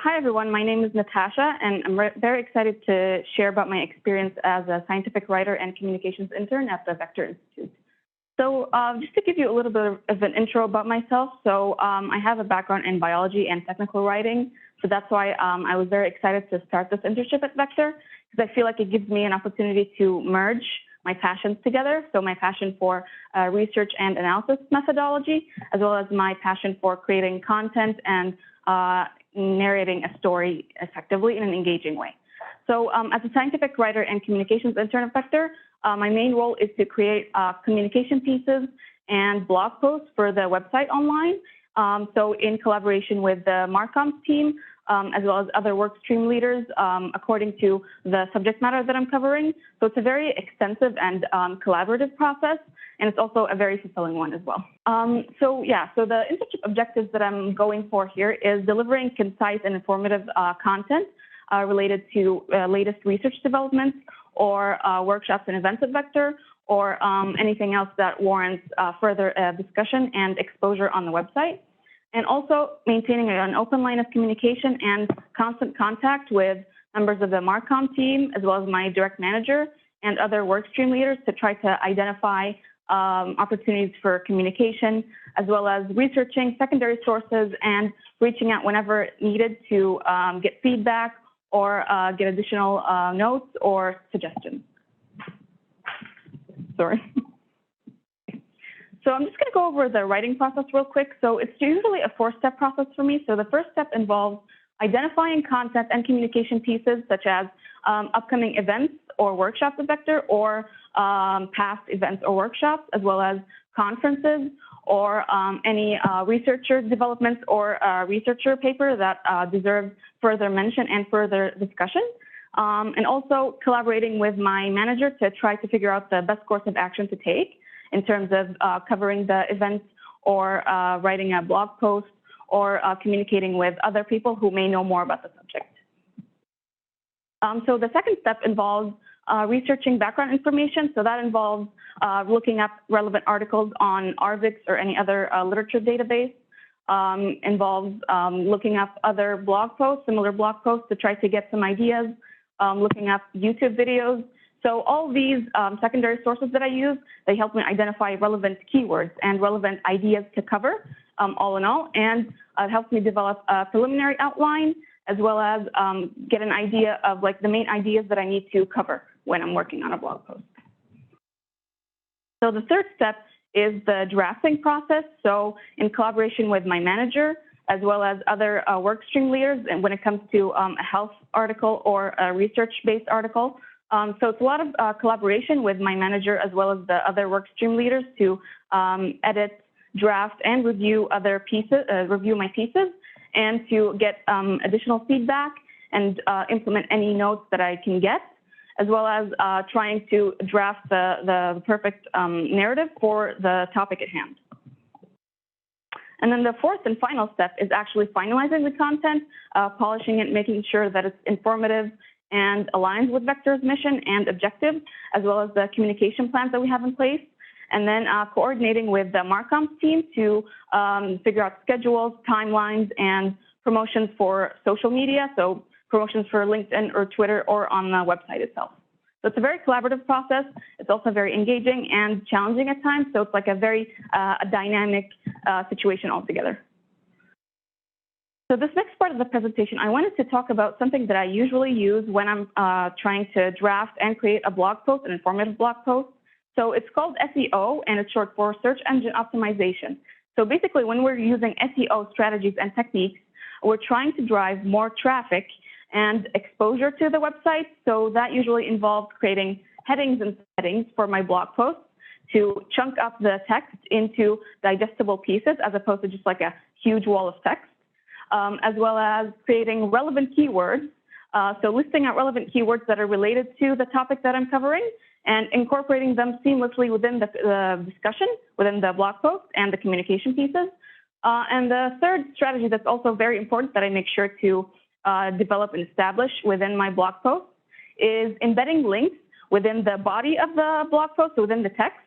Hi everyone, my name is Natasha, and I'm very excited to share about my experience as a scientific writer and communications intern at the Vector Institute. So just to give you a little bit of an intro about myself, I have a background in biology and technical writing, so that's why I was very excited to start this internship at Vector, because I feel like it gives me an opportunity to merge my passions together, so my passion for research and analysis methodology, as well as my passion for creating content and narrating a story effectively in an engaging way. So as a scientific writer and communications intern at Vector, my main role is to create communication pieces and blog posts for the website online. So in collaboration with the Marcoms team, as well as other work stream leaders, according to the subject matter that I'm covering. So it's a very extensive and collaborative process, and it's also a very fulfilling one as well. So the internship objectives that I'm going for here is delivering concise and informative content related to latest research developments or workshops and events at Vector, or anything else that warrants further discussion and exposure on the website. And also maintaining an open line of communication and constant contact with members of the Marcom team, as well as my direct manager and other workstream leaders to try to identify opportunities for communication, as well as researching secondary sources and reaching out whenever needed to get feedback or get additional notes or suggestions. Sorry. So I'm just going to go over the writing process real quick. So it's usually a 4-step process for me. So the first step involves identifying content and communication pieces, such as upcoming events or workshops at Vector, or past events or workshops, as well as conferences, or any researcher developments or researcher paper that deserves further mention and further discussion. And also collaborating with my manager to try to figure out the best course of action to take in terms of covering the events or writing a blog post or communicating with other people who may know more about the subject. So the second step involves researching background information. So that involves looking up relevant articles on ARVIX or any other literature database. Involves looking up other blog posts, similar blog posts, to try to get some ideas, looking up YouTube videos. So all these secondary sources that I use, they help me identify relevant keywords and relevant ideas to cover, all in all, and it helps me develop a preliminary outline, as well as get an idea of like the main ideas that I need to cover when I'm working on a blog post. So the third step is the drafting process. So in collaboration with my manager, as well as other work stream leaders, and when it comes to a health article or a research-based article. So it's a lot of collaboration with my manager, as well as the other work stream leaders, to edit, draft, and review other pieces, review my pieces, and to get additional feedback and implement any notes that I can get, as well as trying to draft the perfect narrative for the topic at hand. And then the fourth and final step is actually finalizing the content, polishing it, making sure that it's informative and aligns with Vector's mission and objectives, as well as the communication plans that we have in place. And then coordinating with the Marcoms team to figure out schedules, timelines, and promotions for social media, so promotions for LinkedIn or Twitter or on the website itself. So it's a very collaborative process. It's also very engaging and challenging at times, so it's like a very dynamic situation altogether. So this next part of the presentation, I wanted to talk about something that I usually use when I'm trying to draft and create a blog post, an informative blog post. So it's called SEO, and it's short for search engine optimization. So basically, when we're using SEO strategies and techniques, we're trying to drive more traffic and exposure to the website. So that usually involves creating headings and settings for my blog posts to chunk up the text into digestible pieces, as opposed to just like a huge wall of text. As well as creating relevant keywords. So listing out relevant keywords that are related to the topic that I'm covering and incorporating them seamlessly within the discussion, within the blog post and the communication pieces. And the third strategy that's also very important that I make sure to develop and establish within my blog post is embedding links within the body of the blog post, so within the text,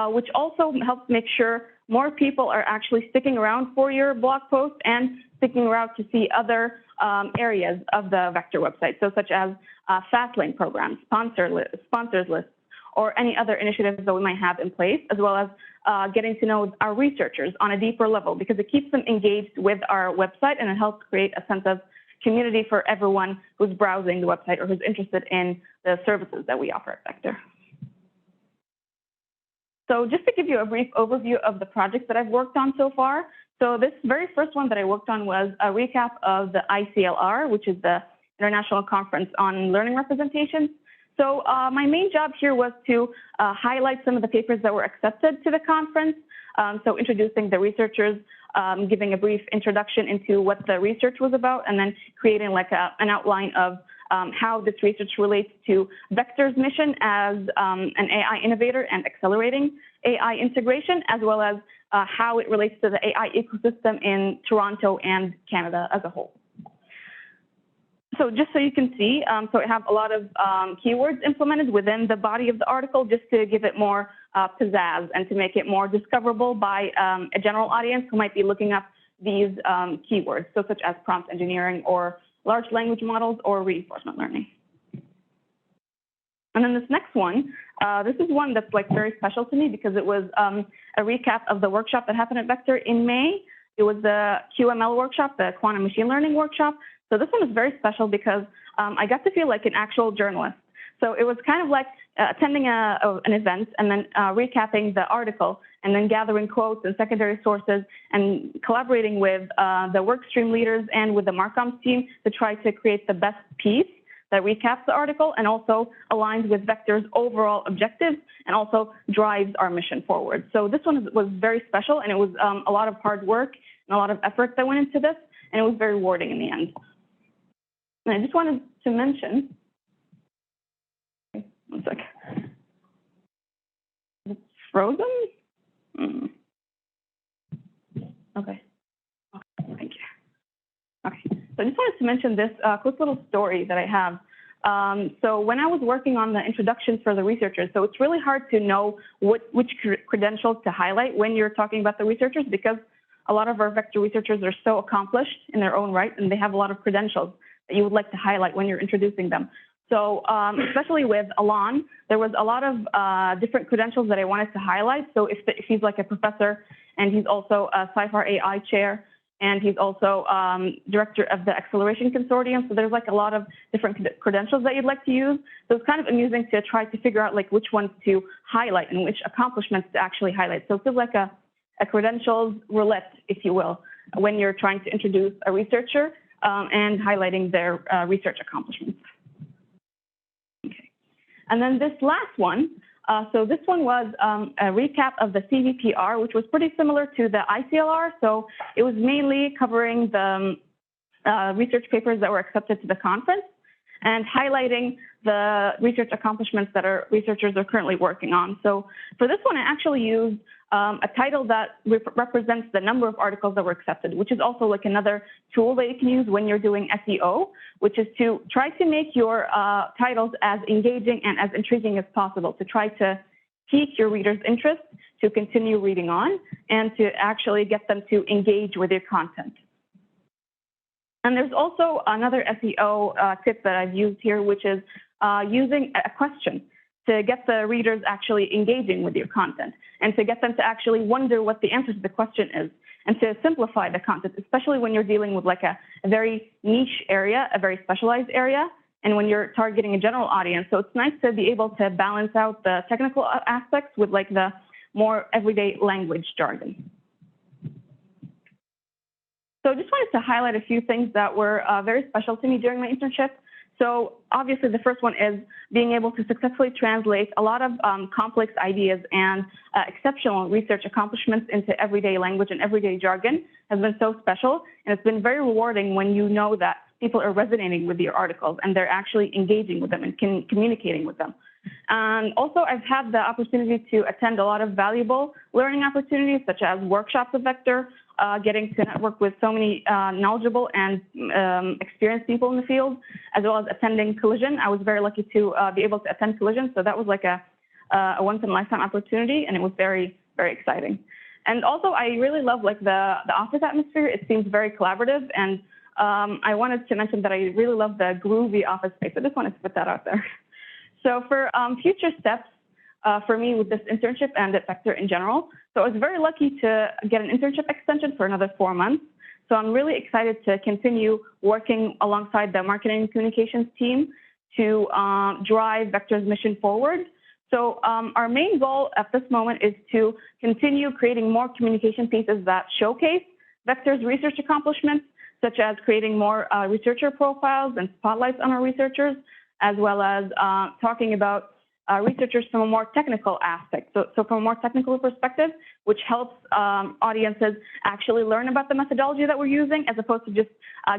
which also helps make sure more people are actually sticking around for your blog post and sticking around to see other areas of the vector website, so such as fast lane programs, sponsors lists, or any other initiatives that we might have in place, as well as getting to know our researchers on a deeper level, because it keeps them engaged with our website and it helps create a sense of community for everyone who's browsing the website or who's interested in the services that we offer at Vector. So just to give you a brief overview of the projects that I've worked on so far. So this very first one that I worked on was a recap of the ICLR, which is the International Conference on Learning Representation. So my main job here was to highlight some of the papers that were accepted to the conference. So introducing the researchers, giving a brief introduction into what the research was about, and then creating like an outline of how this research relates to Vector's mission as an AI innovator and accelerating AI integration, as well as how it relates to the AI ecosystem in Toronto and Canada as a whole. So just so you can see, so I have a lot of keywords implemented within the body of the article just to give it more pizzazz and to make it more discoverable by a general audience who might be looking up these keywords, so such as prompt engineering or large language models or reinforcement learning. And then this next one, this is one that's like very special to me because it was a recap of the workshop that happened at Vector in May. It was the QML workshop, the quantum machine learning workshop. So this one is very special because I got to feel like an actual journalist. So it was kind of like attending an event and then recapping the article and then gathering quotes and secondary sources and collaborating with the workstream leaders and with the Marcom team to try to create the best piece that recaps the article and also aligns with Vector's overall objectives and also drives our mission forward. So this one was very special, and it was a lot of hard work and a lot of effort that went into this, and it was very rewarding in the end. And I just wanted to mention, one sec. It's frozen? Okay. Thank you. Okay. So I just wanted to mention this quick little story that I have. So when I was working on the introductions for the researchers, so it's really hard to know which credentials to highlight when you're talking about the researchers, because a lot of our Vector researchers are so accomplished in their own right, and they have a lot of credentials that you would like to highlight when you're introducing them. So especially with Alon, there was a lot of different credentials that I wanted to highlight. So if he's like a professor, and he's also a SciFar AI chair, and he's also director of the Acceleration Consortium. So there's like a lot of different credentials that you'd like to use. So it's kind of amusing to try to figure out like which ones to highlight and which accomplishments to actually highlight. So it feels like a credentials roulette, if you will, when you're trying to introduce a researcher and highlighting their research accomplishments. Okay. And then this last one, so this one was a recap of the CVPR, which was pretty similar to the ICLR. So it was mainly covering the research papers that were accepted to the conference and highlighting the research accomplishments that our researchers are currently working on. So for this one, I actually used a title that represents the number of articles that were accepted, which is also like another tool that you can use when you're doing SEO, which is to try to make your titles as engaging and as intriguing as possible, to try to pique your readers' interest, to continue reading on, and to actually get them to engage with your content. And there's also another SEO tip that I've used here, which is using a question to get the readers actually engaging with your content and to get them to actually wonder what the answer to the question is and to simplify the content, especially when you're dealing with like a very niche area, a very specialized area, and when you're targeting a general audience. So it's nice to be able to balance out the technical aspects with like the more everyday language jargon. So I just wanted to highlight a few things that were very special to me during my internship. So obviously the first one is being able to successfully translate a lot of complex ideas and exceptional research accomplishments into everyday language and everyday jargon has been so special. And it's been very rewarding when you know that people are resonating with your articles and they're actually engaging with them and communicating with them. And also I've had the opportunity to attend a lot of valuable learning opportunities, such as workshops of Vector, getting to network with so many knowledgeable and experienced people in the field, as well as attending Collision. I was very lucky to be able to attend Collision, so that was like a once-in-a-lifetime opportunity, and it was very, very exciting. And also, I really love like the office atmosphere. It seems very collaborative, and I wanted to mention that I really love the groovy office space. I just wanted to put that out there. So for future steps for me with this internship and at Vector in general, so I was very lucky to get an internship extension for another 4 months. So I'm really excited to continue working alongside the marketing and communications team to drive Vector's mission forward. So our main goal at this moment is to continue creating more communication pieces that showcase Vector's research accomplishments, such as creating more researcher profiles and spotlights on our researchers, as well as talking about researchers from a more technical aspect. So from a more technical perspective, which helps audiences actually learn about the methodology that we're using, as opposed to just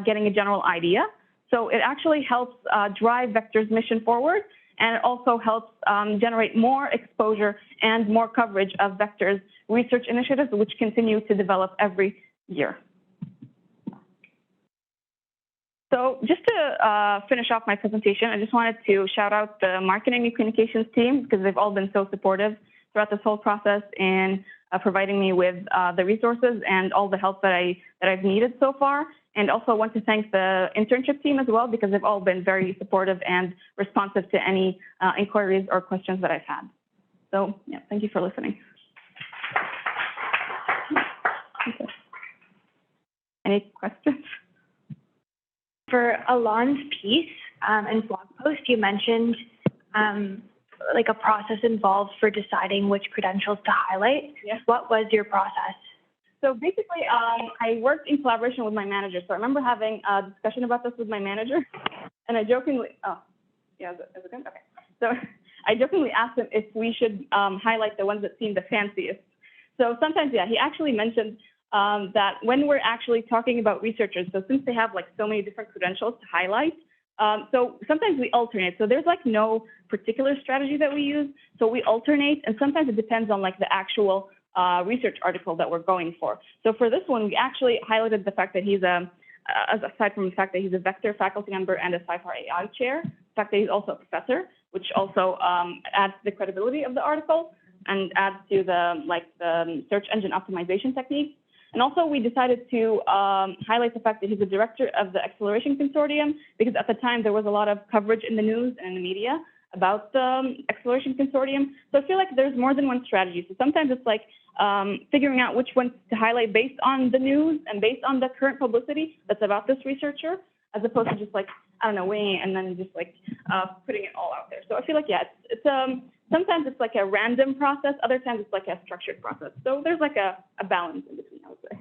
getting a general idea. So it actually helps drive Vector's mission forward, and it also helps generate more exposure and more coverage of Vector's research initiatives, which continue to develop every year. So just to finish off my presentation, I just wanted to shout out the marketing and communications team, because they've all been so supportive throughout this whole process in providing me with the resources and all the help that I've needed so far. And also want to thank the internship team as well, because they've all been very supportive and responsive to any inquiries or questions that I've had. So yeah, thank you for listening. Okay. Any questions? For Alon's piece and blog post, you mentioned like a process involved for deciding which credentials to highlight. Yeah. What was your process? So basically, I worked in collaboration with my manager. So I remember having a discussion about this with my manager, and I jokingly, is it good? Okay. So I jokingly asked him if we should highlight the ones that seemed the fanciest. So sometimes, yeah, he actually mentioned that when we're actually talking about researchers, so since they have like so many different credentials to highlight, so sometimes we alternate. So there's like no particular strategy that we use. So we alternate, and sometimes it depends on like the actual research article that we're going for. So for this one, we actually highlighted the fact that he's aside from the fact that he's a Vector faculty member and a SciFar AI chair, the fact that he's also a professor, which also adds to the credibility of the article and adds to the search engine optimization techniques. And also we decided to highlight the fact that he's the director of the Acceleration Consortium, because at the time there was a lot of coverage in the news and in the media about the Acceleration Consortium. So I feel like there's more than one strategy. So sometimes it's like figuring out which ones to highlight based on the news and based on the current publicity that's about this researcher, as opposed to just like, I don't know, winging it and then just like putting it all out there. So I feel like, yeah, it's sometimes it's like a random process, other times it's like a structured process. So there's like a balance in between, I would say.